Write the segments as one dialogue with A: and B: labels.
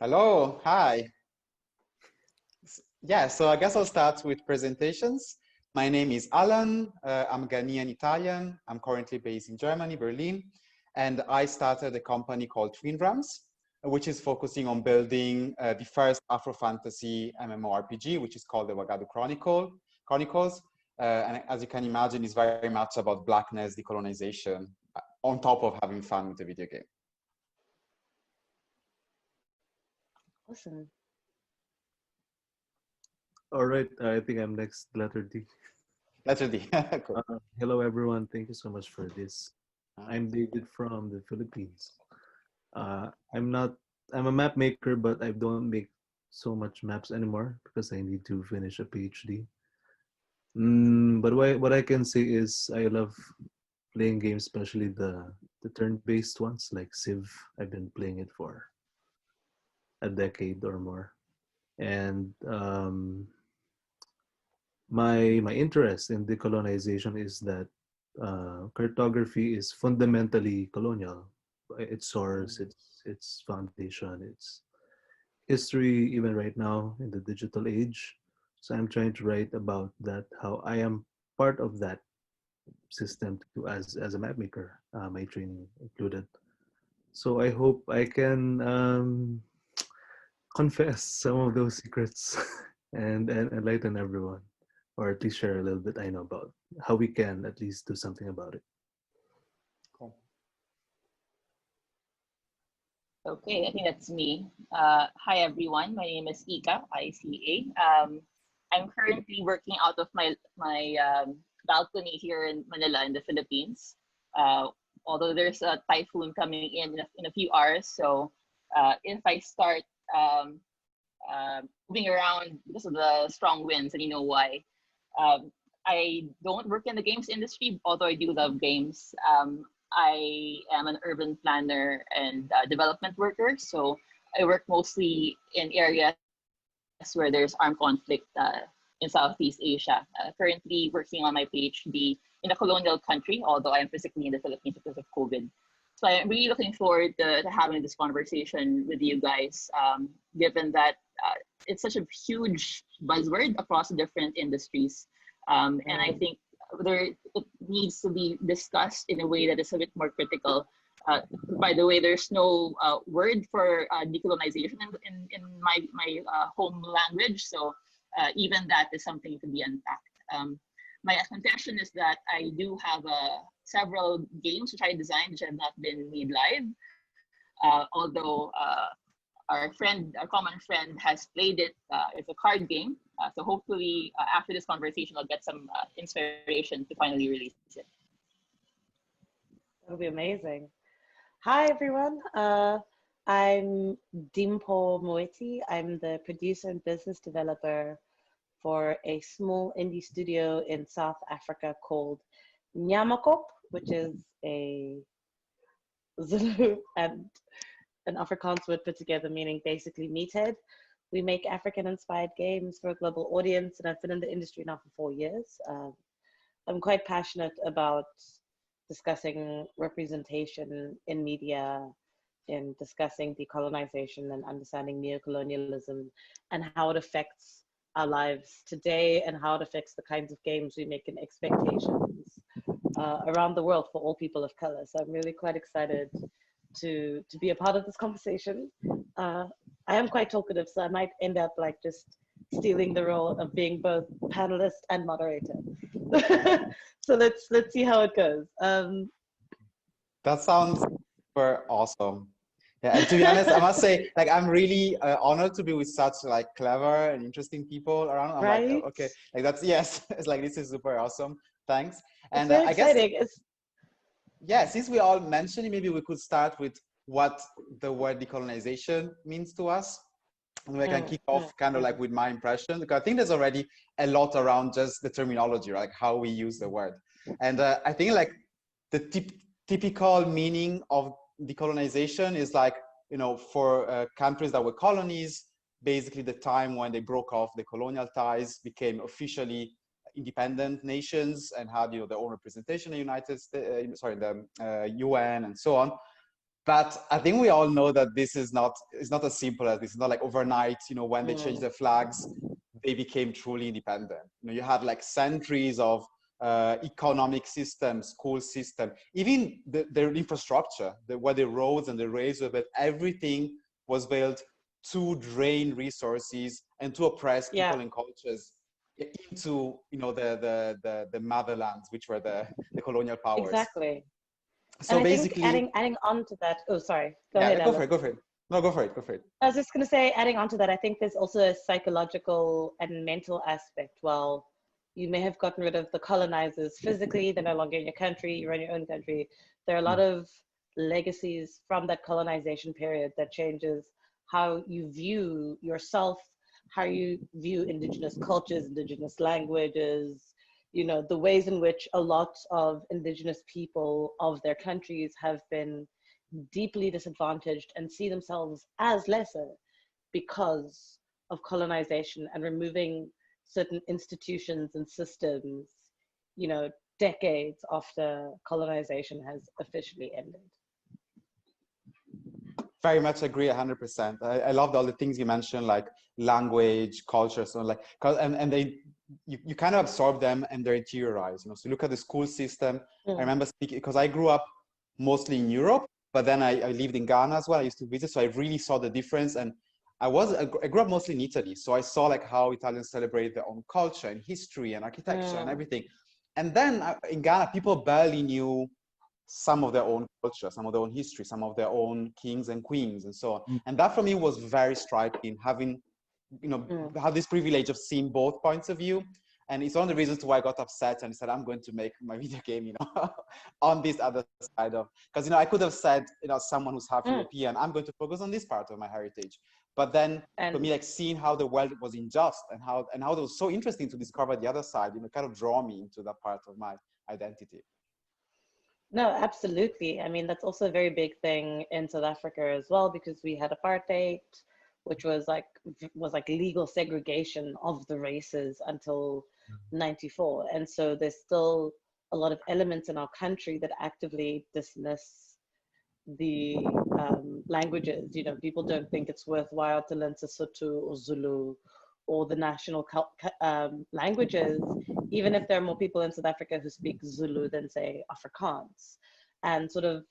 A: Hello, hi. Yeah, so I guess I'll start with presentations. My name is Allan. I'm Ghanaian Italian. I'm currently based in Germany, Berlin. And I started a company called Twinrams, which is focusing on building the first Afro-fantasy MMORPG, which is called the Wagadu Chronicles. And as you can imagine, it's very much about blackness, decolonization, on top of having fun with the video game.
B: Awesome.
C: All right, I think I'm next, letter D.
A: Letter D. Cool.
C: Hello, everyone. Thank you so much for this. I'm David from the Philippines. I'm a map maker, but I don't make so much maps anymore because I need to finish a PhD. But what I can say is I love playing games, especially the turn-based ones like Civ. I've been playing it for a decade or more. And my interest in decolonization is that cartography is fundamentally colonial. Its source, its foundation, its history, even right now in the digital age. So I'm trying to write about that, how I am part of that system too, as a map maker, my training included. So I hope I can confess some of those secrets and enlighten everyone, or at least share a little bit I know about how we can at least do something about it.
A: Cool.
D: Okay, I think that's me. Hi everyone, my name is Ika, ICA. I'm currently working out of my balcony here in Manila in the Philippines. Although there's a typhoon coming in a few hours, so if I start moving around because of the strong winds, and you know why. I don't work in the games industry, although I do love games. I am an urban planner and development worker, so I work mostly in areas where there's armed conflict in Southeast Asia. Currently working on my PhD in a colonial country, although I am physically in the Philippines because of COVID. So I'm really looking forward to having this conversation with you guys, given that it's such a huge buzzword across different industries. And I think it needs to be discussed in a way that is a bit more critical. By the way, there's no word for decolonization in my home language, so even that is something to be unpacked. My confession is that I do have several games which I designed which have not been made live, although our common friend has played it. It's a card game. So hopefully after this conversation, I'll get some inspiration to finally release it.
B: That'll be amazing. Hi, everyone. I'm Moeti. I'm the producer and business developer for a small indie studio in South Africa called Nyamakop, which is a Zulu and an Afrikaans word put together, meaning basically meathead. We make African-inspired games for a global audience, and I've been in the industry now for 4 years. I'm quite passionate about discussing representation in media, in discussing decolonization and understanding neocolonialism and how it affects our lives today and how it affects the kinds of games we make and expectations around the world for all people of color. So I'm really quite excited to be a part of this conversation. I am quite talkative, so I might end up like just stealing the role of being both panelist and moderator. So let's see how it goes.
A: That sounds super awesome. Yeah, and to be honest, I must say, like, I'm really honored to be with such like clever and interesting people around. I'm
B: right?
A: like, okay, like that's, yes, it's like, this is super awesome. Thanks. And
B: it's very
A: I guess,
B: exciting.
A: yeah, since we all mentioned it, maybe we could start with what the word decolonization means to us. And we can kick off kind of like with my impression, because I think there's already a lot around just the terminology, like how we use the word. And I think like the typical meaning of decolonization is like, you know, for countries that were colonies, basically the time when they broke off the colonial ties, became officially independent nations and had, you know, their own representation in the United States, sorry, the UN and so on. But I think we all know that this is not, it's not as simple as this. It's not like overnight, you know, when they changed the flags, they became truly independent. You know, you had like centuries of economic system, school system, even their infrastructure, where the roads and the railways, but everything was built to drain resources and to oppress people and cultures into, you know, the motherlands, which were the colonial powers.
B: Exactly.
A: So
B: and I
A: basically,
B: think adding on to that, oh, sorry, go ahead.
A: Go for it, go for it. No, go for it, go for it.
B: I was just going to say, adding on to that, I think there's also a psychological and mental aspect. Well, you may have gotten rid of the colonizers physically, they're no longer in your country, you run your own country. There are a lot of legacies from that colonization period that changes how you view yourself, how you view indigenous cultures, indigenous languages, you know, the ways in which a lot of indigenous people of their countries have been deeply disadvantaged and see themselves as lesser because of colonization and removing certain institutions and systems, you know, decades after colonization has officially ended.
A: Very much agree, 100%. I loved all the things you mentioned, like language, culture, so like, and they, you kind of absorb them and they're interiorized, you know. So look at the school system. I remember speaking, because I grew up mostly in Europe, but then I lived in Ghana as well. I used to visit, so I really saw the difference. And I grew up mostly in Italy, so I saw like how Italians celebrate their own culture and history and architecture and everything. And then in Ghana, people barely knew some of their own culture, some of their own history, some of their own kings and queens and so on. And that for me was very striking, having, you know, have this privilege of seeing both points of view. And it's one of the reasons why I got upset and said, I'm going to make my video game, you know, on this other side of, because, you know, I could have said, you know, someone who's half European, I'm going to focus on this part of my heritage. But then for me, like seeing how the world was unjust and how it was so interesting to discover the other side, you know, kind of draw me into that part of my identity.
B: No, absolutely. I mean, that's also a very big thing in South Africa as well, because we had apartheid, which was like legal segregation of the races until 94. And so there's still a lot of elements in our country that actively dismiss the languages. You know, people don't think it's worthwhile to learn Sesotho or Zulu or the national languages, even if there are more people in South Africa who speak Zulu than, say, Afrikaans. And sort of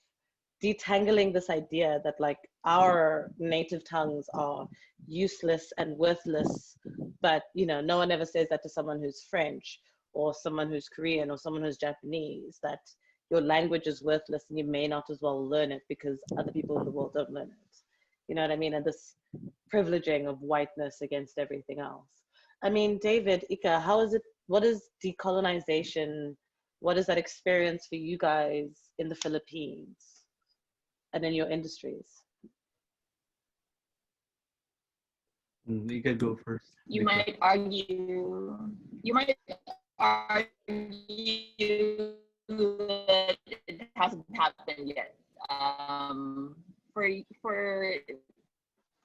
B: detangling this idea that like our native tongues are useless and worthless, but, you know, no one ever says that to someone who's French or someone who's Korean or someone who's Japanese, that your language is worthless and you may not as well learn it because other people in the world don't learn it. You know what I mean? And this privileging of whiteness against everything else. I mean, David, Ika, how is it, what is decolonization? What is that experience for you guys in the Philippines and in your industries?
C: You can go first.
D: You might argue that it hasn't happened yet. For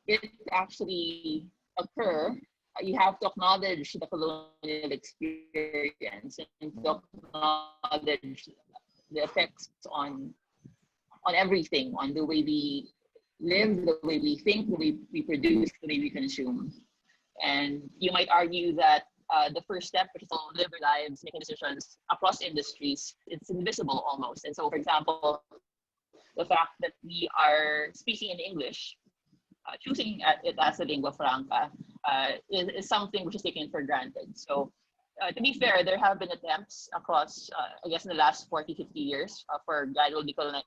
D: it to actually occur, you have to acknowledge the colonial experience and to acknowledge the effects on everything, on the way we live, the way we think, the way we produce, the way we consume. And you might argue that the first step, which is to live our lives, making decisions across industries, it's invisible almost. And so, for example, the fact that we are speaking in English, choosing it as a lingua franca, is something which is taken for granted. So, to be fair, there have been attempts across, I guess, in the last 40, 50 years for gradual decolonization.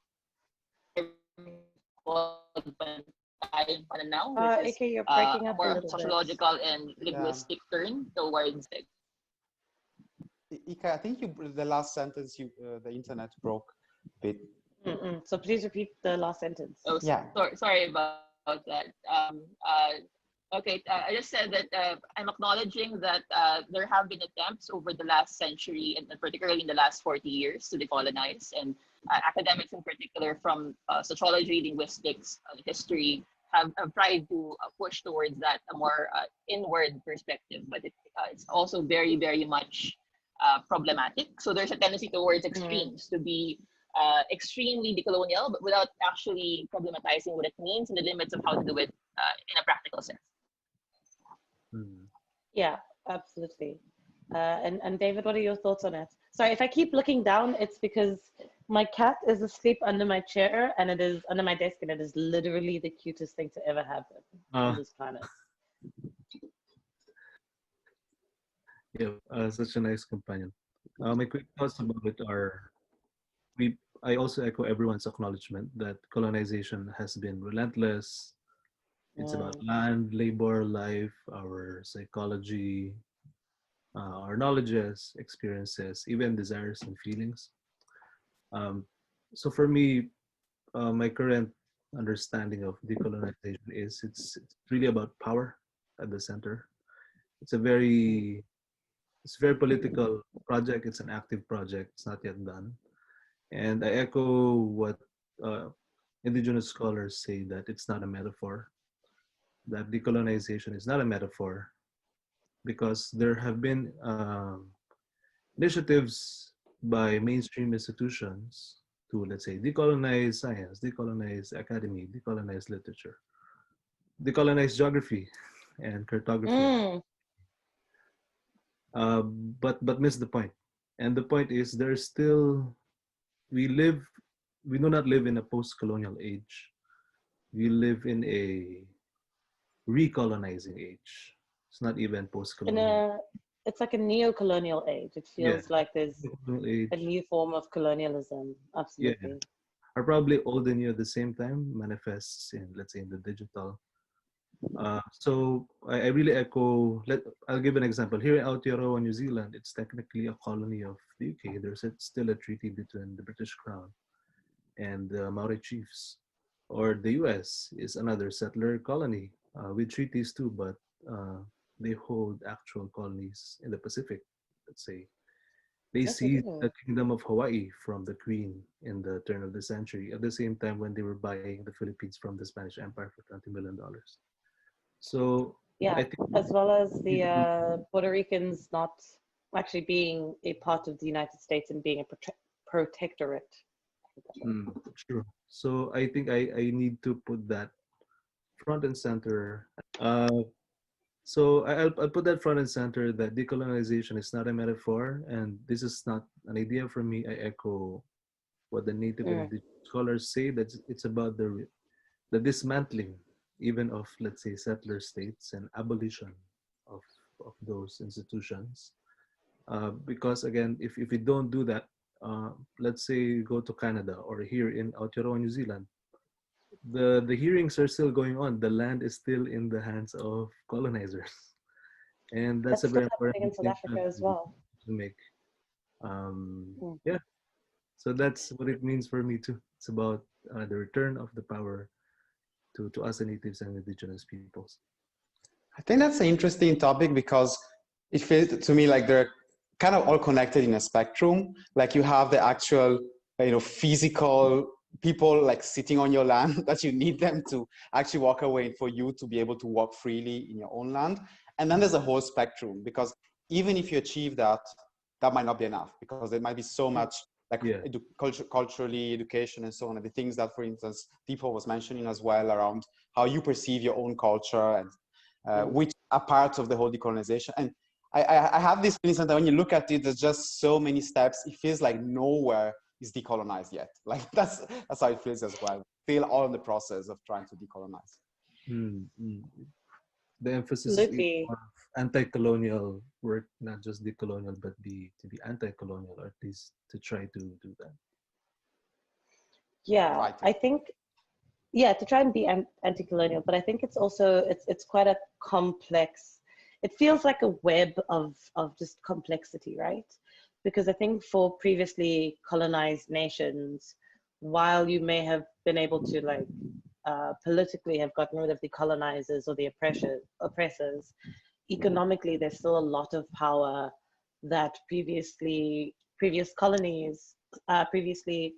D: Now, which is
B: you're breaking up
D: more
B: a
D: of a
B: little
D: sociological and linguistic turn towards it.
A: Ika, I think the last sentence, the internet broke a bit.
B: So please repeat the last sentence.
D: Oh, yeah. Sorry about that. Okay, I just said that I'm acknowledging that there have been attempts over the last century, and particularly in the last 40 years, to decolonize, and academics in particular from sociology, linguistics, history, have tried to push towards that a more inward perspective, but it's also very, very much problematic. So there's a tendency towards extremes, to be extremely decolonial, but without actually problematizing what it means and the limits of how to do it in a practical sense.
B: Yeah, absolutely. And David, what are your thoughts on it? Sorry, if I keep looking down, it's because my cat is asleep under my chair, and it is under my desk, and it is literally the cutest thing to ever happen on this planet.
C: Yeah, such a nice companion. My quick thoughts about it are, I also echo everyone's acknowledgement that colonization has been relentless. It's about land, labor, life, our psychology, our knowledges, experiences, even desires and feelings. So for me, my current understanding of decolonization is it's really about power at the center. It's a very political project. It's an active project. It's not yet done. And I echo what uh, indigenous scholars say, that it's not a metaphor, that decolonization is not a metaphor, because there have been initiatives by mainstream institutions to, let's say, decolonize science, decolonize academy, decolonize literature, decolonize geography and cartography. But miss the point. And the point is, there's still, we do not live in a post-colonial age. We live in a recolonizing age. It's not even post-colonial.
B: It's like a neo-colonial age. It feels like there's a new form of colonialism. Absolutely.
C: Yeah. Are probably old and new at the same time, manifests in, let's say, in the digital. So I really echo, I'll give an example. Here in Aotearoa, New Zealand, it's technically a colony of the UK. There's still a treaty between the British Crown and the Maori chiefs. Or the US is another settler colony with treaties too, but they hold actual colonies in the Pacific, let's say. They seized the Kingdom of Hawaii from the Queen in the turn of the century, at the same time when they were buying the Philippines from the Spanish Empire for $20 million. So
B: yeah, I think, as well as the Puerto Ricans not actually being a part of the United States and being a protectorate.
C: True. So I think I need to put that front and center. So I'll put that front and center, that decolonization is not a metaphor, and this is not an idea from me. I echo what the native and indigenous scholars say, that it's about the dismantling even of, let's say, settler states and abolition of those institutions. Because again, if we don't do that, let's say you go to Canada or here in Aotearoa, New Zealand, the hearings are still going on. The land is still in the hands of colonizers, and that's a very important
B: in South Africa as well
C: to make. Yeah, so that's what it means for me too. It's about the return of the power to us, the natives and indigenous peoples.
A: I think that's an interesting topic, because it feels to me like they're kind of all connected in a spectrum. Like you have the actual, physical people like sitting on your land that you need them to actually walk away for you to be able to walk freely in your own land. And then there's a whole spectrum, because even if you achieve that, that might not be enough, because there might be so much like culturally, education and so on, and the things that, for instance, Deepo was mentioning as well, around how you perceive your own culture, and which are part of the whole decolonization. And I have this feeling that when you look at it, there's just so many steps. It feels like nowhere is decolonized yet. Like that's how it feels as well. Still all in the process of trying to decolonize.
C: The emphasis is on anti-colonial work, not just decolonial, but to be anti-colonial, or at least to try to do that.
B: Yeah, right. I think, to try and be anti-colonial, but I think it's also, it's quite a complex, it feels like a web of just complexity, right? Because I think for previously colonized nations, while you may have been able to like politically have gotten rid of the colonizers or the oppressors, economically there's still a lot of power that previously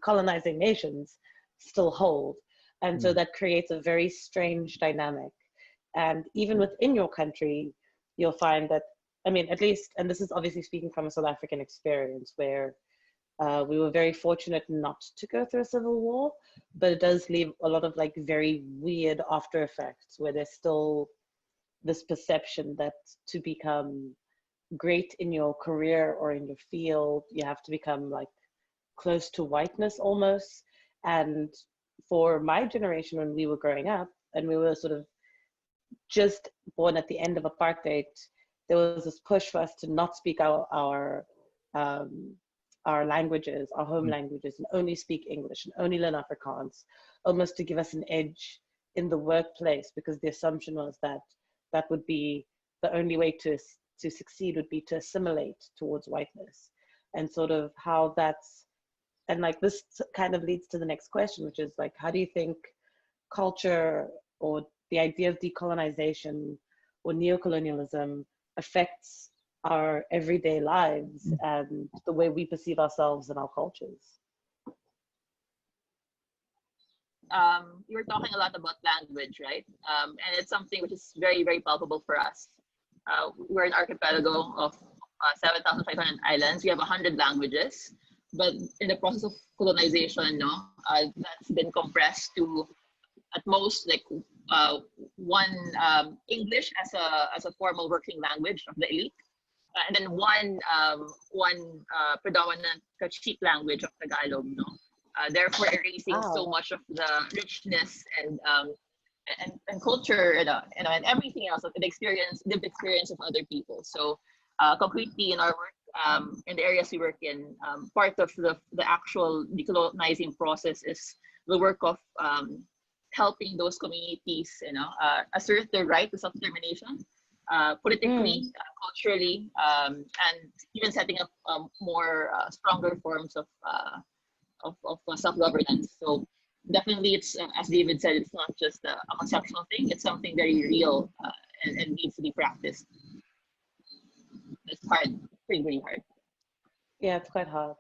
B: colonizing nations still hold. And so that creates a very strange dynamic. And even within your country, you'll find that, I mean, at least, and this is obviously speaking from a South African experience, where We were very fortunate not to go through a civil war, but it does leave a lot of like very weird after effects where there's still this perception that to become great in your career or in your field, you have to become like close to whiteness almost. And for my generation, when we were growing up and we were sort of just born at the end of apartheid, there was this push for us to not speak our languages, our home languages, and only speak English and only learn Afrikaans, almost to give us an edge in the workplace, because the assumption was that that would be the only way to succeed would be to assimilate towards whiteness. And sort of how that's, and like this kind of leads to the next question, which is like, how do you think culture or the idea of decolonization or neocolonialism affects our everyday lives and the way we perceive ourselves and our cultures?
D: You were talking a lot about language, right? And it's something which is very, very palpable for us. We're an archipelago of 7,500 islands. We have 100 languages, but in the process of colonization, that's been compressed to at most like one English as a formal working language of the elite, and then one predominant Kachik language of Tagalog. Therefore, erasing so much of the richness and culture, and everything else of the lived experience of other people. So, concretely in our work, in the areas we work in, part of the actual decolonizing process is the work of helping those communities, assert their right to self-determination, politically, culturally, and even setting up more stronger forms of self-governance. So definitely, it's as David said, it's not just a conceptual thing; it's something very real and needs to be practiced. It's hard, pretty, pretty hard.
B: Yeah, it's quite hard.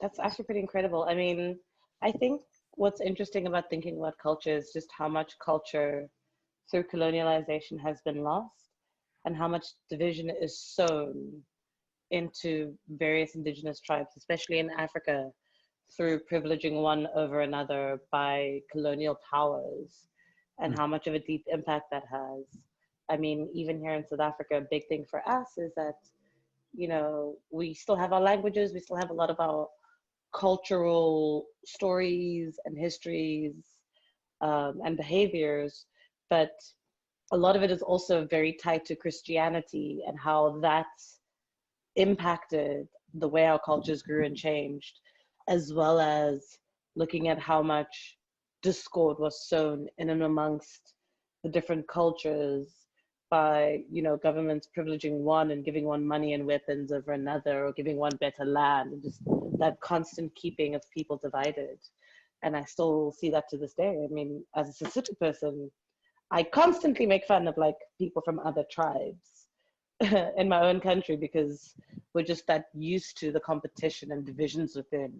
B: That's actually pretty incredible. I mean, I think what's interesting about thinking about culture is just how much culture through colonialization has been lost and how much division is sown into various indigenous tribes, especially in Africa, through privileging one over another by colonial powers, and how much of a deep impact that has. I mean, even here in South Africa, a big thing for us is that, we still have our languages, we still have a lot of our cultural stories and histories and behaviors, but a lot of it is also very tied to Christianity and how that's impacted the way our cultures grew and changed, as well as looking at how much discord was sown in and amongst the different cultures by, governments privileging one and giving one money and weapons over another, or giving one better land, and just that constant keeping of people divided. And I still see that to this day. I mean, as a Sesotho person, I constantly make fun of like people from other tribes in my own country, because we're just that used to the competition and divisions within,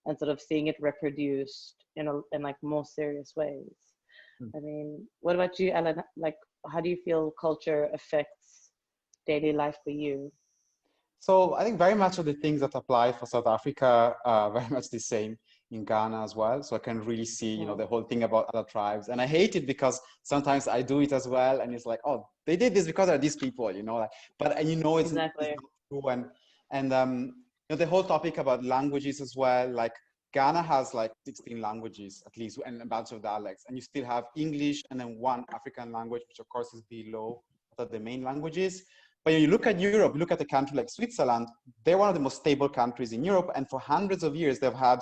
B: and sort of seeing it reproduced in like more serious ways. I mean, what about you, Allan? Like, how do you feel culture affects daily life for you?
A: So I think very much of the things that apply for South Africa are very much the same in Ghana as well. So I can really see, the whole thing about other tribes. And I hate it because sometimes I do it as well. And it's like, oh, they did this because they're these people, but it's,
B: Exactly.
A: it's not true. And the whole topic about languages as well, like Ghana has like 16 languages at least, and a bunch of dialects. And you still have English and then one African language, which of course is below the main languages. But when you look at Europe, you look at a country like Switzerland, they're one of the most stable countries in Europe. And for hundreds of years, they've had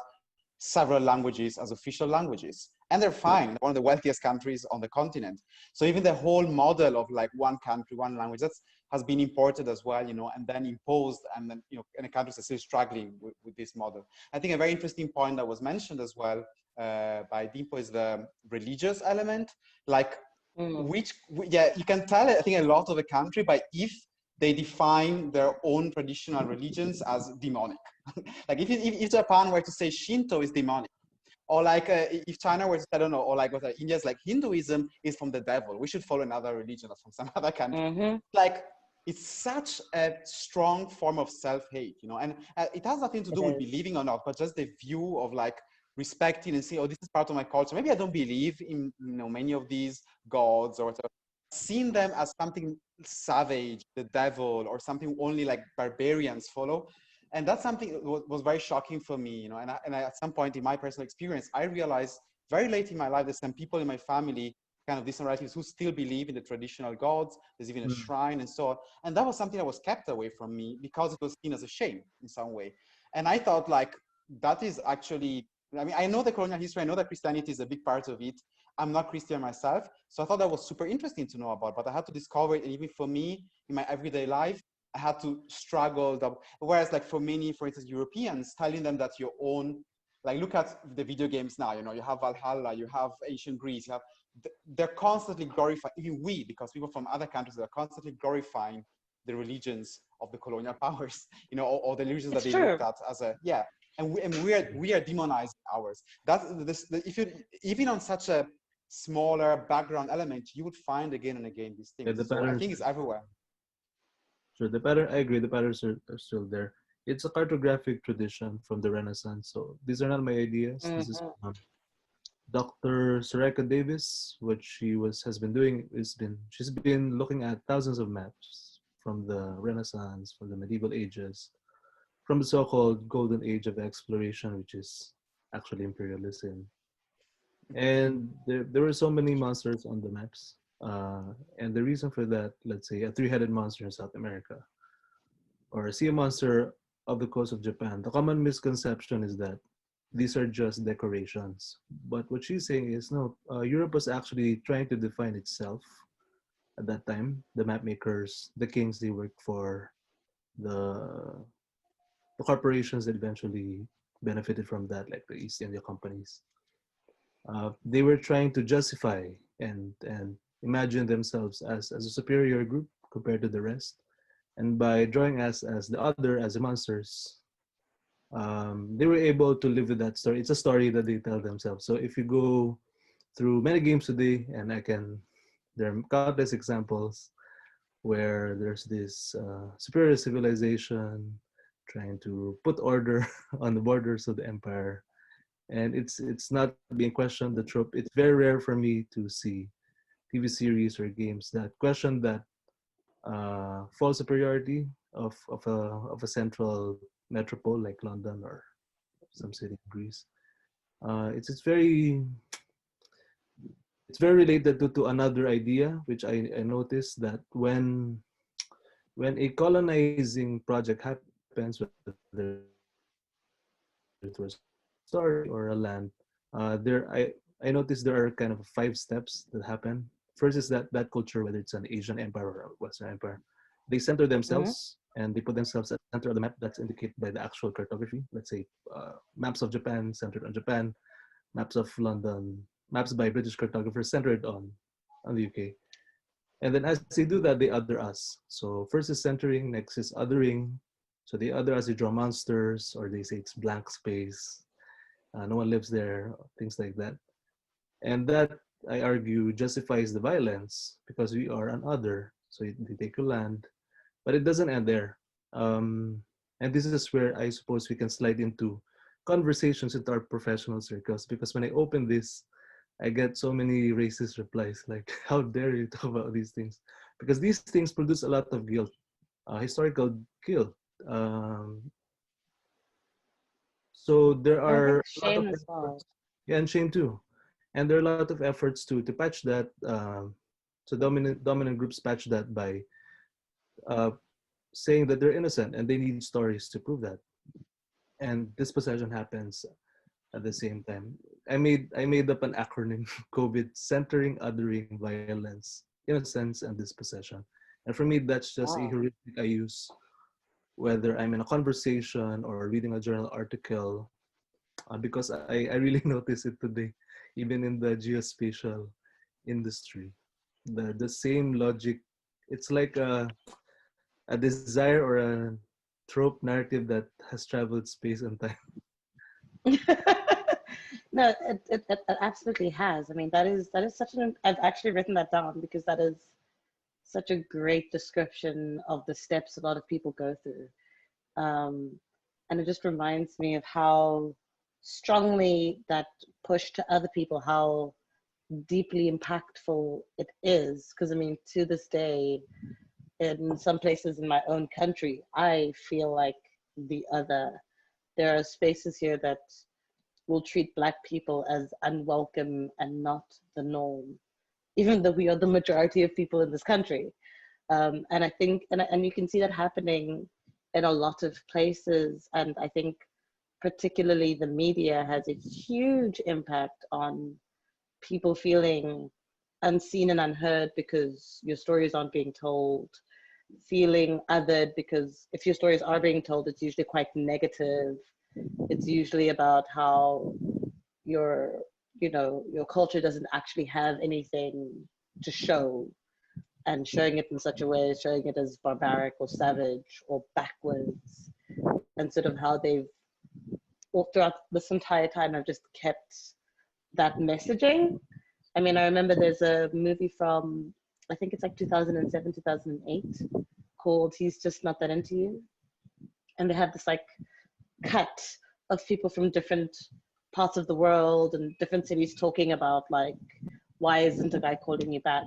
A: several languages as official languages. And they're fine. They're one of the wealthiest countries on the continent. So even the whole model of like one country, one language, has been imported as well, and then imposed. And then, and the countries are still struggling with this model. I think a very interesting point that was mentioned as well by Limpho is the religious element. Like, you can tell, I think, a lot of a country by if they define their own traditional religions as demonic. Like if Japan were to say Shinto is demonic, or like if China were to say, I don't know, or like what India's like Hinduism is from the devil, we should follow another religion or from some other country. Like it's such a strong form of self-hate, you know, and it has nothing to do with believing or not, but just the view of like respecting and saying, oh, this is part of my culture. Maybe I don't believe in, you know, many of these gods or whatever. Seeing them as something savage, the devil, or something only like barbarians follow. And that's something that was very shocking for me, you know, and at some point in my personal experience, I realized very late in my life, there's some people in my family, kind of distant relatives, who still believe in the traditional gods. There's even a shrine and so on. And that was something that was kept away from me because it was seen as a shame in some way. And I thought like, that is actually, I mean, I know the colonial history, I know that Christianity is a big part of it. I'm not Christian myself, so I thought that was super interesting to know about, but I had to discover it. And even for me, in my everyday life, I had to struggle. Whereas like for many, for instance, Europeans, telling them that your own, like look at the video games now, you know, you have Valhalla, you have ancient Greece, you have, they're constantly glorifying, even we, because people from other countries are constantly glorifying the religions of the colonial powers, you know, or the religions that they looked at as a, yeah. And we are demonizing ours. If you, even on such a smaller background element, you would find again and again these things.
C: The
A: so I think it's everywhere.
C: Sure, the pattern, I agree, the patterns are still there. It's a cartographic tradition from the Renaissance. So these are not my ideas. This is Dr. Soreka Davis. What she has been doing is she's been looking at thousands of maps from the Renaissance, from the medieval ages, from the so-called golden age of exploration, which is actually imperialism. And there were so many monsters on the maps. And the reason for that, let's say a three-headed monster in South America, or a sea monster of the coast of Japan, the common misconception is that these are just decorations. But what she's saying is, no, Europe was actually trying to define itself at that time. The map makers, the kings they worked for, the corporations that eventually benefited from that, like the East India companies. They were trying to justify and imagine themselves as a superior group compared to the rest. And by drawing us as the other, as the monsters, they were able to live with that story. It's a story that they tell themselves. So if you go through many games today, and there are countless examples where there's this superior civilization trying to put order on the borders of the empire, and it's not being questioned, the trope. It's very rare for me to see TV series or games that question that false superiority of a central metropole like London or some city in Greece. It's very related to another idea, which I noticed that when a colonizing project happens, whether it was a story or a land, I noticed there are kind of 5 steps that happen. First is that culture, whether it's an Asian empire or a Western empire, they center themselves and they put themselves at the center of the map. That's indicated by the actual cartography. Let's say maps of Japan centered on Japan, maps of London, maps by British cartographers centered on the UK. And then as they do that, they other us. So first is centering, next is othering. So they other us, they draw monsters, or they say it's blank space. No one lives there, things like that. And that, I argue, justifies the violence because we are an other. So they take your land, but it doesn't end there. And this is where I suppose we can slide into conversations with our professional circles, because when I open this, I get so many racist replies like, how dare you talk about these things? Because these things produce a lot of guilt, historical guilt. So there are a lot of efforts, yeah, and shame too. And there are a lot of efforts to patch that. So dominant groups patch that by saying that they're innocent and they need stories to prove that. And dispossession happens at the same time. I made up an acronym, COVID, centering, othering, violence, innocence, and dispossession. And for me, that's just a heuristic I use, whether I'm in a conversation or reading a journal article, because I really notice it today, even in the geospatial industry. The same logic, it's like a desire or a trope narrative that has traveled space and time.
B: No, it absolutely has. I mean, that is such an, I've actually written that down because that is such a great description of the steps a lot of people go through. And it just reminds me of how strongly that push to other people, how deeply impactful it is. Because I mean, to this day, in some places in my own country, I feel like the other. There are spaces here that will treat Black people as unwelcome and not the norm, even though we are the majority of people in this country. And I think, and you can see that happening in a lot of places. And I think particularly the media has a huge impact on people feeling unseen and unheard because your stories aren't being told, feeling othered because if your stories are being told, it's usually quite negative. It's usually about how your, you know, your culture doesn't actually have anything to show, and showing it in such a way, showing it as barbaric or savage or backwards, and sort of how they've all throughout this entire time have just kept that messaging. I mean, I remember there's a movie from, I think it's like 2007, 2008, called He's Just Not That Into You. And they have this like cut of people from different parts of the world and different cities talking about like, why isn't a guy calling you back?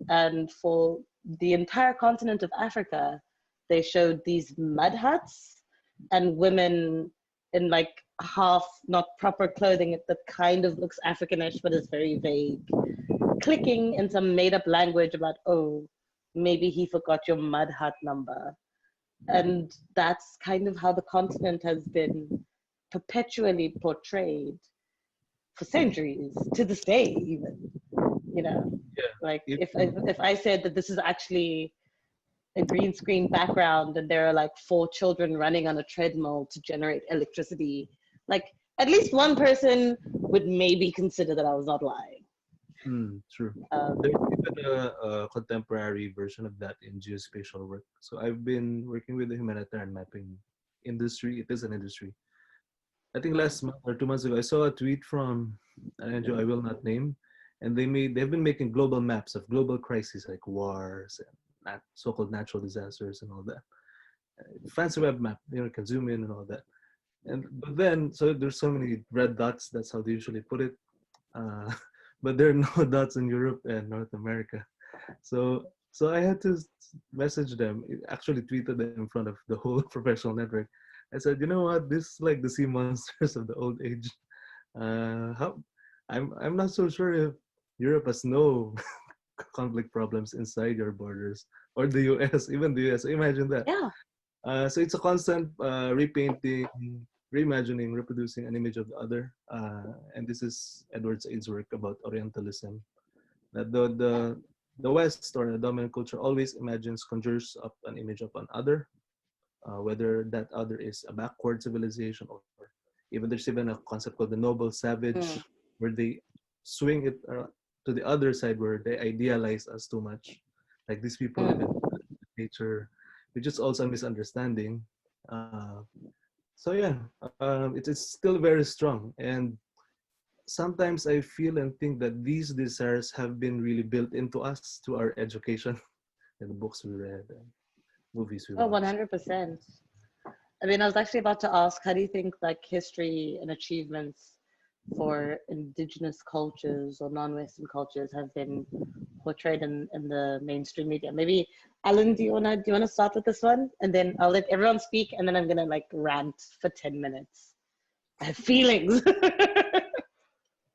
B: And for the entire continent of Africa, they showed these mud huts and women in like half, not proper clothing that kind of looks Africanish, but is very vague, clicking in some made up language about, oh, maybe he forgot your mud hut number. And that's kind of how the continent has been perpetually portrayed for centuries, to this day even, you know.
C: Yeah.
B: Like if I said that this is actually a green screen background and there are like 4 children running on a treadmill to generate electricity, like at least one person would maybe consider that I was not lying.
C: True. There's even a contemporary version of that in geospatial work. So I've been working with the humanitarian mapping industry. It is an industry. I think last month or 2 months ago, I saw a tweet from an NGO I will not name, and they've been making global maps of global crises like wars and so-called natural disasters and all that. Fancy web map, you know, you can zoom in and all that. But then, so there's so many red dots. That's how they usually put it. But there are no dots in Europe and North America. So I had to message them. Actually, tweeted them in front of the whole professional network. I said, you know what? This is like the sea monsters of the old age. I'm not so sure if Europe has no conflict problems inside your borders, or the US, even the US. Imagine that.
B: Yeah.
C: So it's a constant repainting, reimagining, reproducing an image of the other. And this is Edward Said's work about Orientalism. That the West, or the dominant culture, always imagines, conjures up an image of an other, whether that other is a backward civilization, or even there's even a concept called the noble savage, where they swing it to the other side, where they idealize us too much. Like these people live in nature, which is also a misunderstanding. So yeah, it's still very strong. And sometimes I feel and think that these desires have been really built into us through our education and the books we read and movies we watched.
B: 100%. I mean, I was actually about to ask, how do you think like history and achievements for indigenous cultures or non-Western cultures have been portrayed in the mainstream media? Maybe Allan, do you wanna start with this one, and then I'll let everyone speak, and then I'm gonna like rant for 10 minutes. I have feelings.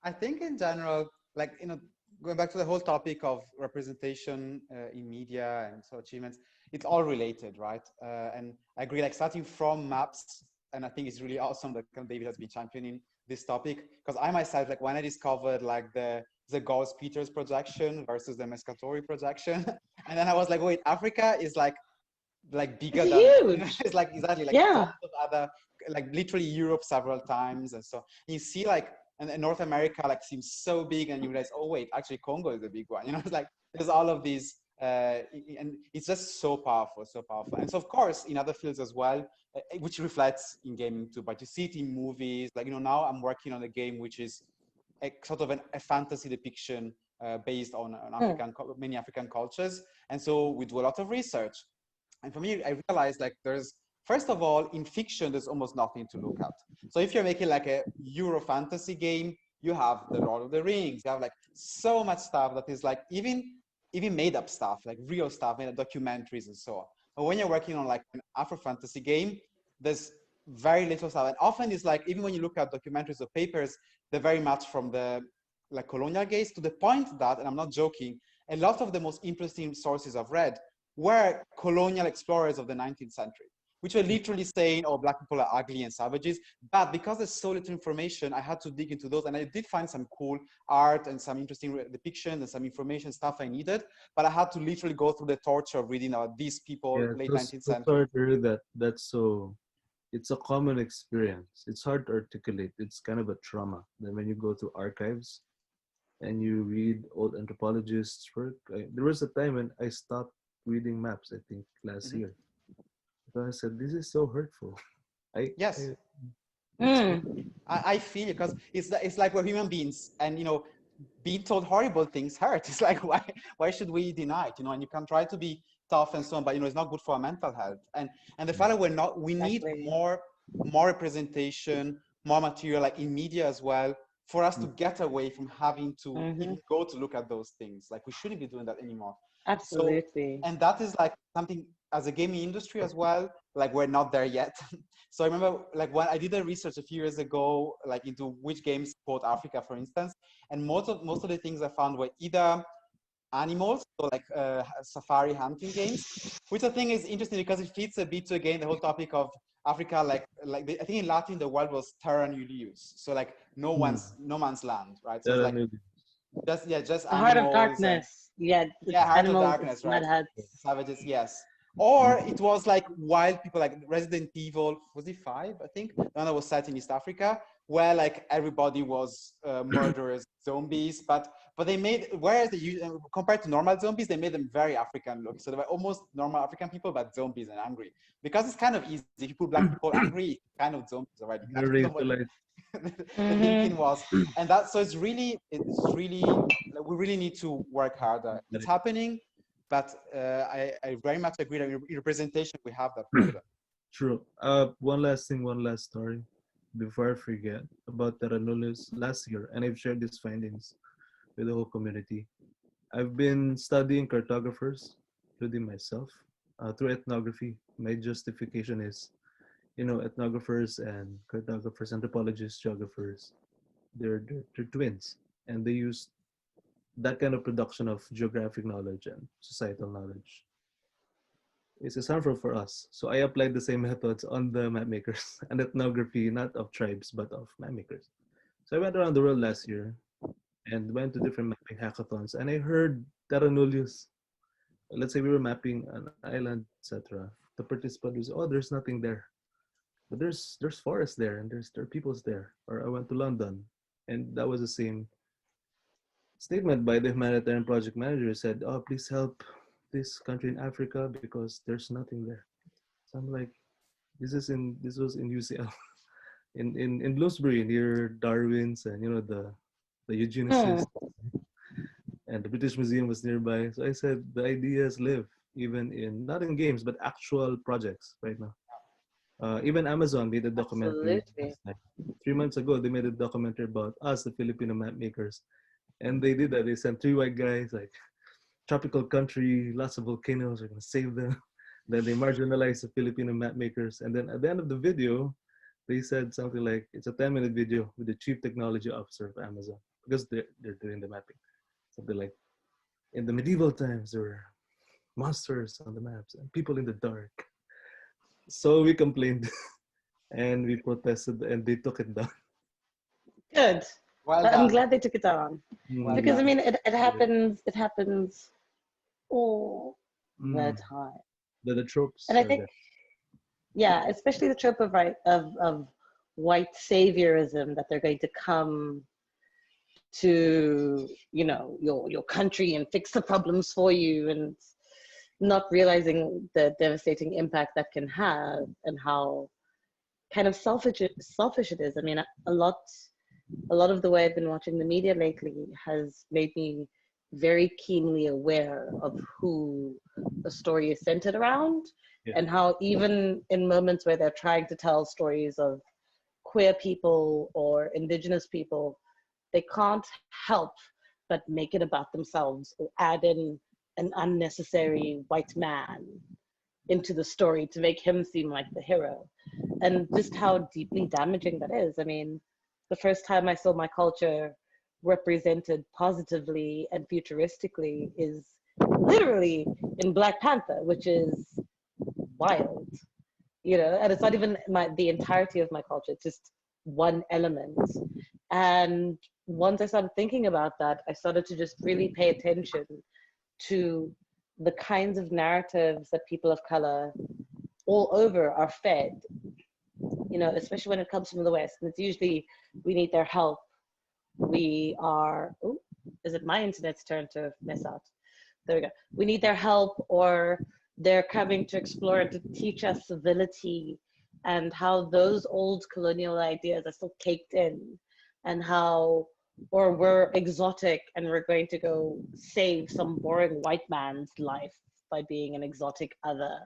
A: I think in general, like, you know, going back to the whole topic of representation in media and so achievements, it's all related, right? And I agree, like starting from maps, and I think it's really awesome that David has been championing this topic, because I myself, like when I discovered like the Gauss-Peters projection versus the Mescatori projection, and then I was like, wait, Africa is like bigger than
B: huge.
A: it's like exactly like
B: Yeah.
A: tons of other, like literally Europe several times, and so you see like, and North America like seems so big, and you realize, oh wait, actually Congo is the big one. You know, it's like there's all of these, and it's just so powerful, so powerful. And so of course in other fields as well, which reflects in gaming too. But you see it in movies. Like, you know, now I'm working on a game which is a sort of a fantasy depiction based on many African cultures. And so we do a lot of research. And for me, I realized like first of all, in fiction, there's almost nothing to look at. So if you're making like a Euro fantasy game, you have the Lord of the Rings, you have like so much stuff that is like even made up stuff, like real stuff, made up documentaries and so on. But when you're working on like an Afro fantasy game, there's very little stuff. And often it's like, even when you look at documentaries or papers, they're very much from the like colonial gaze, to the point that, and I'm not joking, a lot of the most interesting sources I've read were colonial explorers of the 19th century, which were literally saying, oh, black people are ugly and savages. But because there's so little information, I had to dig into those. And I did find some cool art and some interesting depictions and some information stuff I needed. But I had to literally go through the torture of reading about these people, late 19th century.
C: Sorry to hear that's so, it's a common experience. It's hard to articulate. It's kind of a trauma. Then when you go to archives and you read old anthropologists' work, there was a time when I stopped reading maps, I think last year. So I said, this is so hurtful.
A: I feel it, because it's like we're human beings, and you know, being told horrible things hurt. It's like, why should we deny it? You know, and you can try to be tough and so on, but you know, it's not good for our mental health. And the fact that we need more representation, more material, like in media as well, for us to get away from having to even go to look at those things. Like, we shouldn't be doing that anymore.
B: Absolutely.
A: So, and that is like something as a gaming industry as well, like we're not there yet. So I remember like when I did a research a few years ago, like into which games quote Africa, for instance, and most of the things I found were either animals, so like safari hunting games, which I think is interesting because it fits a bit to, again, the whole topic of Africa, I think in Latin the word was terra nullius, so like no man's land, right? So it's like just
B: the heart of darkness.
A: Heart of
B: animals,
A: darkness, right?
B: Mud
A: Savages, yes. Or it was like wild people, like Resident Evil, was it 5, I think? The one that was set in East Africa, where like everybody was murderers, zombies, but they made, whereas compared to normal zombies, they made them very African look. So they were almost normal African people, but zombies and angry. Because it's kind of easy. If you put black people angry, it's kind of zombies already. The thinking was, and so it's really, we really need to work harder. It's happening, but I very much agree that in representation we have that problem.
C: True. One last story before I forget about Terra Nullius last year, and I've shared these findings with the whole community. I've been studying cartographers, including myself, through ethnography. My justification is, you know, ethnographers and cartographers, anthropologists, geographers, they're twins, and they use that kind of production of geographic knowledge and societal knowledge. It's harmful for us. So I applied the same methods on the map makers and ethnography, not of tribes, but of map makers. So I went around the world last year and went to different mapping hackathons, and I heard Terra Nullius. Let's say we were mapping an island, etc. The participant was, oh, there's nothing there. But there's forests there, and there are peoples there. Or I went to London, and that was the same statement by the humanitarian project manager. Who said, oh, please help this country in Africa because there's nothing there. So I'm like, this was in UCL, in Bloomsbury near Darwin's, and you know the eugenicists, and the British Museum was nearby. So I said the ideas live even in, not in games, but actual projects right now. Even Amazon made a documentary. 3 months ago, they made a documentary about us, the Filipino map makers. And they did that. They sent 3 white guys, like, tropical country, lots of volcanoes, we're gonna save them. Then they marginalized the Filipino map makers. And then at the end of the video, they said something like, it's a 10-minute video with the chief technology officer of Amazon, because they're doing the mapping. Something like, in the medieval times, there were monsters on the maps and people in the dark. So we complained and we protested, and they took it down.
B: Good.
A: Well
B: I'm
A: done.
B: glad they took it down.
A: Well
B: Because
A: done.
B: I mean, it happens all the time.
C: The tropes.
B: And I think, yeah, especially the trope of white saviorism, that they're going to come to, you know, your country and fix the problems for you, and not realizing the devastating impact that can have, and how kind of selfish it is. I mean, a lot of the way I've been watching the media lately has made me very keenly aware of who the story is centered around,
C: Yeah.
B: and how even in moments where they're trying to tell stories of queer people or indigenous people, they can't help but make it about themselves or add in an unnecessary white man into the story to make him seem like the hero. And just how deeply damaging that is. I mean, the first time I saw my culture represented positively and futuristically is literally in Black Panther, which is wild, you know, and it's not even the entirety of my culture, it's just one element. And once I started thinking about that, I started to just really pay attention to the kinds of narratives that people of color all over are fed, you know, especially when it comes from the West. And it's usually, we need their help. We are, oh, is it my internet's turn to mess out? There we go. We need their help, or they're coming to explore and to teach us civility, and how those old colonial ideas are still caked in, and how, or we're exotic and we're going to go save some boring white man's life by being an exotic other.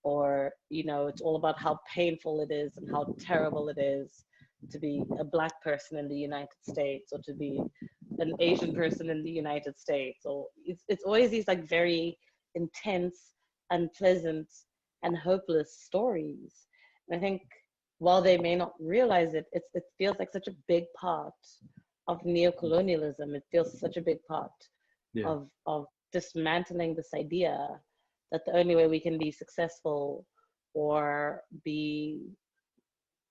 B: Or, you know, it's all about how painful it is and how terrible it is to be a Black person in the United States, or to be an Asian person in the United States. Or it's always these like very intense, unpleasant, and hopeless stories. And I think while they may not realize it, it feels like such a big part of neocolonialism. It feels such a big part of dismantling this idea that the only way we can be successful or be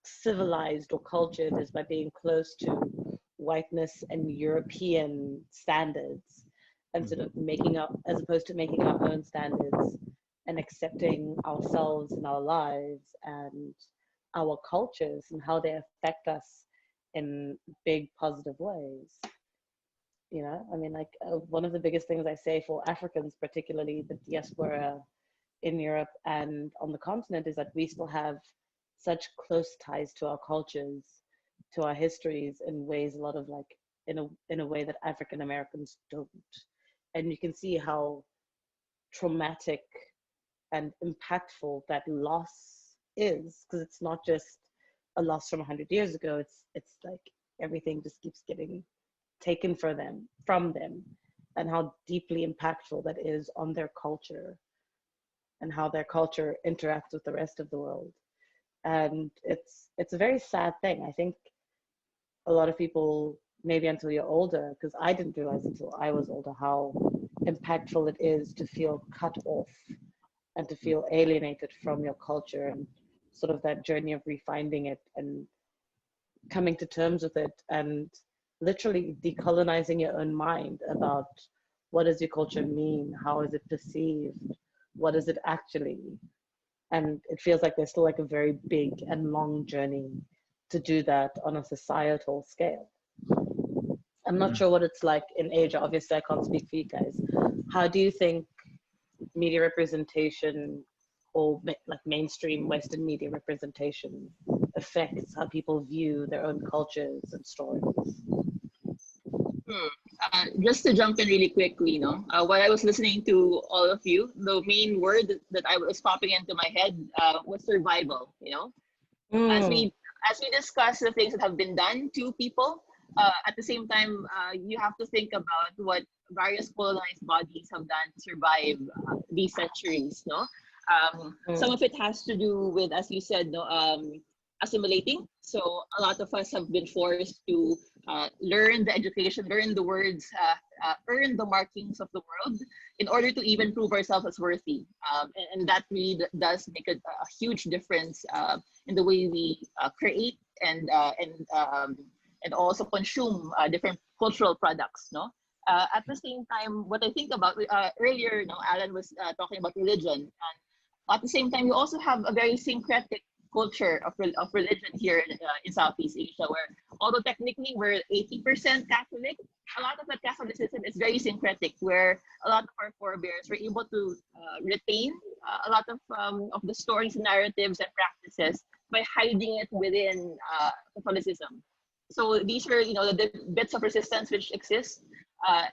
B: civilized or cultured is by being close to whiteness and European standards, and sort of making up, as opposed to making our own standards and accepting ourselves and our lives and our cultures and how they affect us in big positive ways. You know, I mean, like one of the biggest things I say for Africans, particularly the diaspora in Europe and on the continent, is that we still have such close ties to our cultures, to our histories, in ways a lot of like, in a way that African Americans don't. And you can see how traumatic and impactful that loss is, because it's not just a loss from 100 years ago. It's like everything just keeps getting taken from them, and how deeply impactful that is on their culture and how their culture interacts with the rest of the world. And it's a very sad thing. I think a lot of people, maybe until you're older, because I didn't realize until I was older how impactful it is to feel cut off and to feel alienated from your culture, and sort of that journey of refinding it and coming to terms with it, and literally decolonizing your own mind about what does your culture mean, how is it perceived, what is it actually. And it feels like there's still like a very big and long journey to do that on a societal scale. I'm not sure what it's like in Asia. Obviously, I can't speak for you guys. How do you think media representation, or like mainstream Western media representation, affects how people view their own cultures and stories?
D: Just to jump in really quickly, while I was listening to all of you, the main word that I was popping into my head was survival. As we discuss the things that have been done to people, at the same time, you have to think about what various colonized bodies have done to survive these centuries. Some of it has to do with, as you said, assimilating. So a lot of us have been forced to learn the education, learn the words, earn the markings of the world in order to even prove ourselves as worthy. And that really does make a huge difference in the way we create and also consume different cultural products. At the same time, what I think about earlier, Allan was talking about religion, and at the same time, you also have a very syncretic culture of religion here in Southeast Asia, where although technically we're 80% Catholic, a lot of that Catholicism is very syncretic, where a lot of our forebears were able to retain a lot of the stories, narratives, and practices by hiding it within Catholicism. So these are, the bits of resistance which exist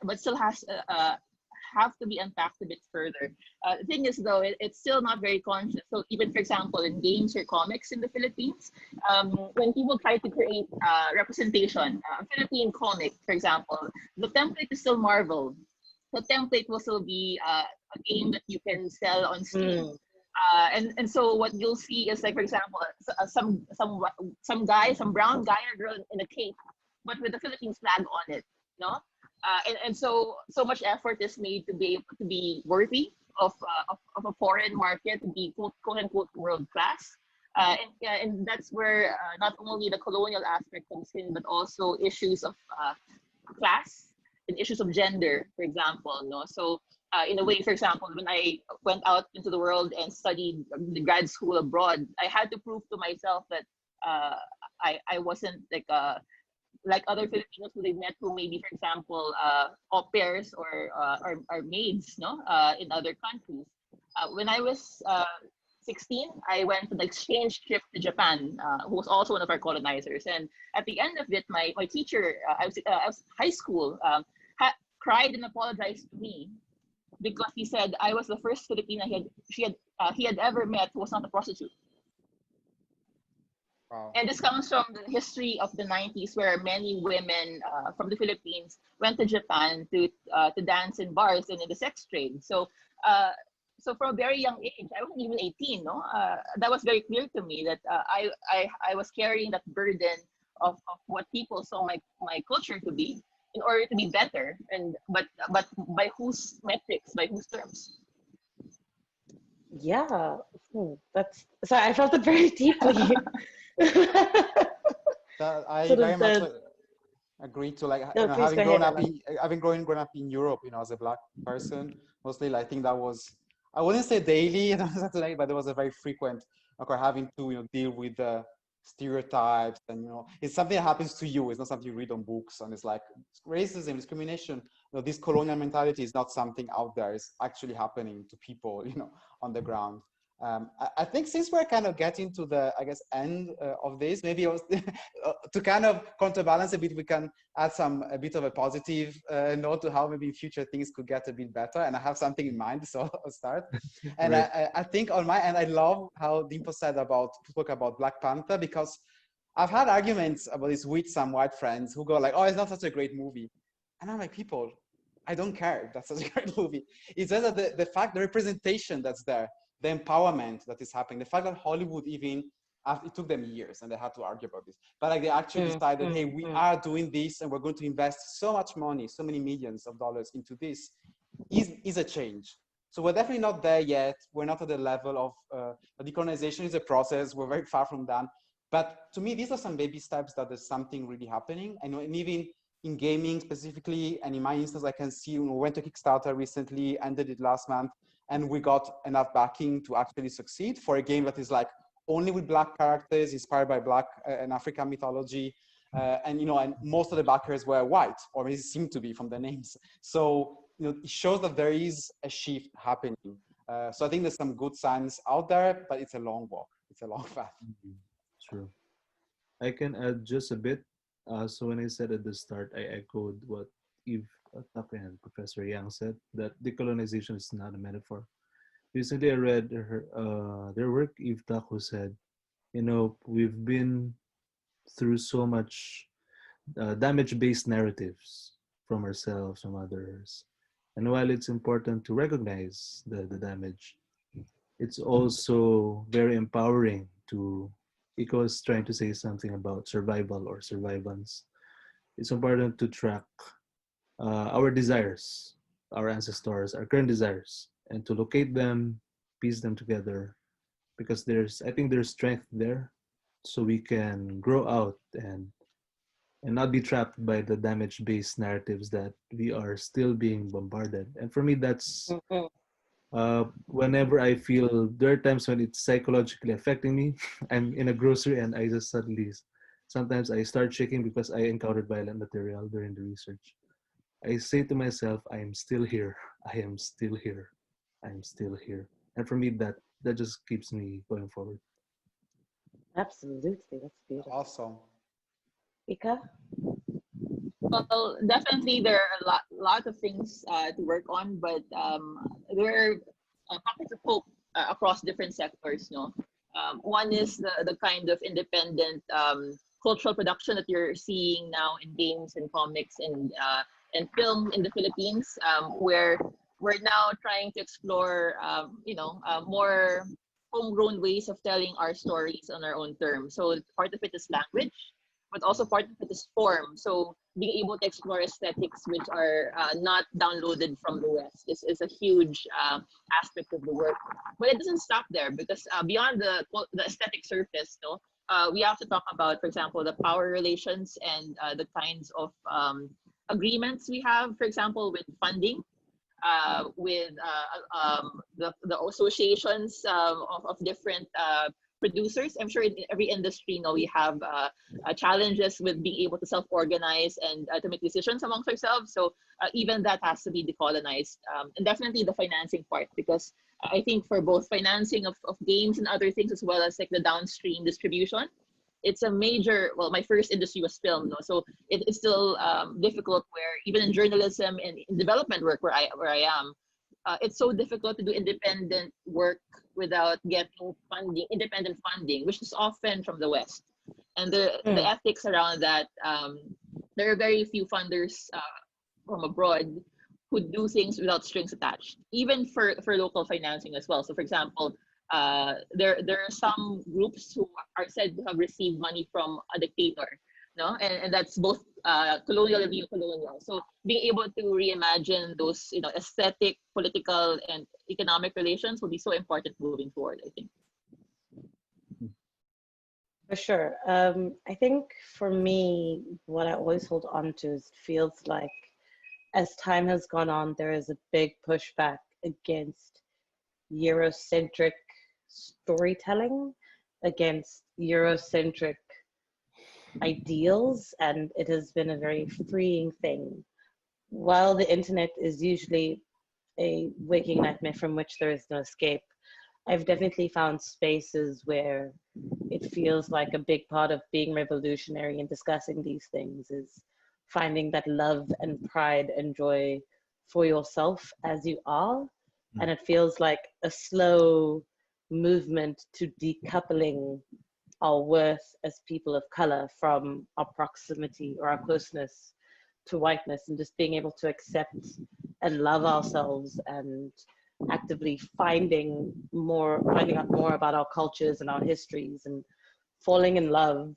D: but still have to be unpacked a bit further. The thing is, though, it's still not very conscious. So even, for example, in games or comics in the Philippines, when people try to create representation, a Philippine comic, for example, the template is still Marvel. The template will still be a game that you can sell on Steam. And so what you'll see is, like, for example, some guy, some brown guy or girl in a cape, but with the Philippines flag on it, you know. And so much effort is made to be able to be worthy of a foreign market, to be quote unquote world class. And that's where not only the colonial aspect comes in, but also issues of class and issues of gender, for example. No, so in a way, for example, when I went out into the world and studied the grad school abroad, I had to prove to myself that I wasn't like other Filipinos who they met, who maybe, for example, au pairs or maids, no, in other countries. When I was 16, I went on an exchange trip to Japan, who was also one of our colonizers. And at the end of it, my teacher, I was high school, cried and apologized to me because he said I was the first Filipina he had ever met who was not a prostitute.
A: Wow.
D: And this comes from the history of the 90s, where many women from the Philippines went to Japan to dance in bars and in the sex trade. So from a very young age, I wasn't even 18, no? That was very clear to me that I was carrying that burden of what people saw my culture to be, in order to be better, but by whose metrics, by whose terms?
B: Yeah, that's so. I felt it very deeply.
A: I
B: Sort
A: very
B: of
A: much
B: the
A: agree to, like,
B: no. Please
A: having
B: go
A: grown
B: ahead,
A: up
B: Allan.
A: having grown up in Europe, as a Black person, mostly. I think that was, I wouldn't say daily, but it was a very frequent, having to deal with the stereotypes, and it's something that happens to you. It's not something you read on books, and it's like racism, discrimination. This colonial mentality is not something out there. It's actually happening to people, on the ground. I think since we're kind of getting to the, I guess, end of this, maybe it was, to kind of counterbalance a bit, we can add a bit of a positive note to how maybe in future things could get a bit better. And I have something in mind, so I'll start. And
C: Right.
A: I think on my end, I love how Dimpo spoke about Black Panther, because I've had arguments about this with some white friends who go like, oh, it's not such a great movie. And I'm like, people, I don't care if that's such a great movie. It's just that the fact, the representation that's there, the empowerment that is happening, the fact that Hollywood even, it took them years and they had to argue about this, but like they actually decided, hey, we are doing this and we're going to invest so much money, so many millions of dollars into this, is a change. So we're definitely not there yet. We're not at the level of, decolonization is a process. We're very far from that. But to me, these are some baby steps that there's something really happening. And even in gaming specifically, and in my instance, I can see, we went to Kickstarter recently, ended it last month, and we got enough backing to actually succeed for a game that is like only with Black characters, inspired by Black and African mythology. And most of the backers were white, or it seemed to be from the names. So it shows that there is a shift happening. So I think there's some good signs out there, but it's a long walk. It's a long path.
C: True. I can add just a bit. So when I said at the start, I echoed what Eve Tape and Professor Yang said, that decolonization is not a metaphor. Recently, I read their work. Eve Taco said, we've been through so much damage-based narratives from ourselves, from others. And while it's important to recognize the damage, it's also very empowering to, Iko was trying to say something about survival or survivance. It's important to track our desires, our ancestors, our current desires, and to locate them, piece them together, because I think there's strength there, so we can grow out and not be trapped by the damage-based narratives that we are still being bombarded. And for me, that's whenever I feel, there are times when it's psychologically affecting me. I'm in a grocery and I just sometimes I start shaking because I encountered violent material during the research. I say to myself, I am still here. I am still here. I am still here. And for me, that just keeps me going forward.
B: Absolutely, that's beautiful.
A: Awesome.
B: Ika?
D: Well, definitely there are lot of things to work on, but there are pockets of hope across different sectors. No, one is the kind of independent cultural production that you're seeing now in games and comics and film in the Philippines, where we're now trying to explore, more homegrown ways of telling our stories on our own terms. So part of it is language, but also part of it is form. So being able to explore aesthetics which are not downloaded from the West is a huge aspect of the work. But it doesn't stop there, because beyond the aesthetic surface, no, we have to talk about, for example, the power relations and the kinds of agreements we have, for example, with funding, with the associations of different producers. I'm sure in every industry, we have challenges with being able to self-organize and to make decisions amongst ourselves. So even that has to be decolonized, and definitely the financing part, because I think for both financing of games and other things, as well as like the downstream distribution, it's a major, well, my first industry was film, no? So it's still difficult, where even in journalism and in development work where I am, it's so difficult to do independent work without getting funding, independent funding, which is often from the West. And the ethics around that, there are very few funders from abroad who do things without strings attached, even for local financing as well. So for example, there are some groups who are said to have received money from a dictator, no, and that's both colonial and neo-colonial. So being able to reimagine those, aesthetic, political, and economic relations will be so important moving forward, I think.
B: For sure. I think for me, what I always hold on to is it feels like as time has gone on, there is a big pushback against Eurocentric storytelling, against Eurocentric ideals, and it has been a very freeing thing. While the internet is usually a waking nightmare from which there is no escape, I've definitely found spaces where it feels like a big part of being revolutionary and discussing these things is finding that love and pride and joy for yourself as you are. And it feels like a slow movement to decoupling our worth as people of color from our proximity or our closeness to whiteness, and just being able to accept and love ourselves and actively finding out more about our cultures and our histories and falling in love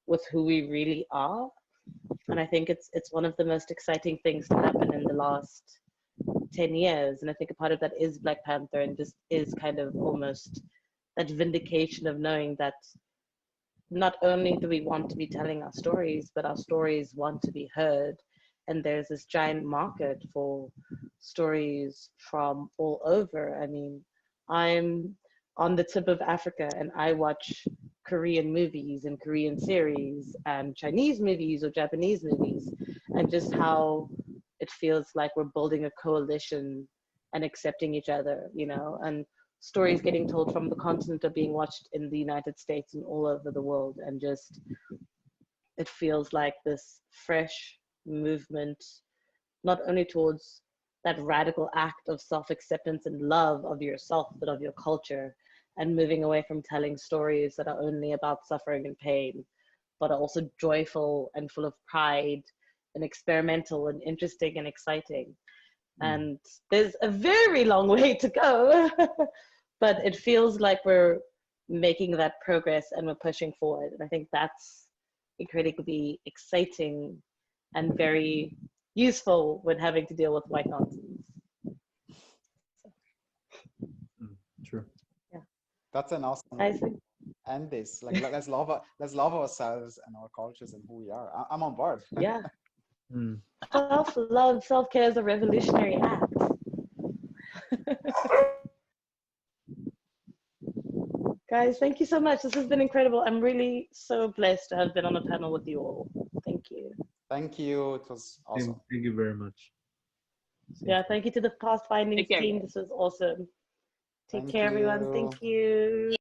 B: with who we really are. And I think it's one of the most exciting things to happen in the last 10 years. And I think a part of that is Black Panther, and just is kind of almost that vindication of knowing that not only do we want to be telling our stories, but our stories want to be heard. And there's this giant market for stories from all over. I mean, I'm on the tip of Africa and I watch Korean movies and Korean series and Chinese movies or Japanese movies, and just how it feels like we're building a coalition and accepting each other, and stories getting told from the continent are being watched in the United States and all over the world. And just, it feels like this fresh movement, not only towards that radical act of self-acceptance and love of yourself, but of your culture, and moving away from telling stories that are only about suffering and pain, but are also joyful and full of pride and experimental and interesting and exciting. And there's a very long way to go, but it feels like we're making that progress and we're pushing forward. And I think that's incredibly exciting and very useful when having to deal with white nonsense.
C: Sure.
B: Yeah.
A: That's an awesome way to end this. Like, let's love ourselves and our cultures and who we are. I'm on board.
B: Yeah. Self-love, self-care is a revolutionary act. Guys, thank you so much. This has been incredible. I'm really so blessed to have been on a panel with you all. Thank you.
A: Thank you. It was awesome.
C: Thank you very much.
B: Yeah, thank you to the Pathfinding team. This was awesome. Take care, everyone. Thank you.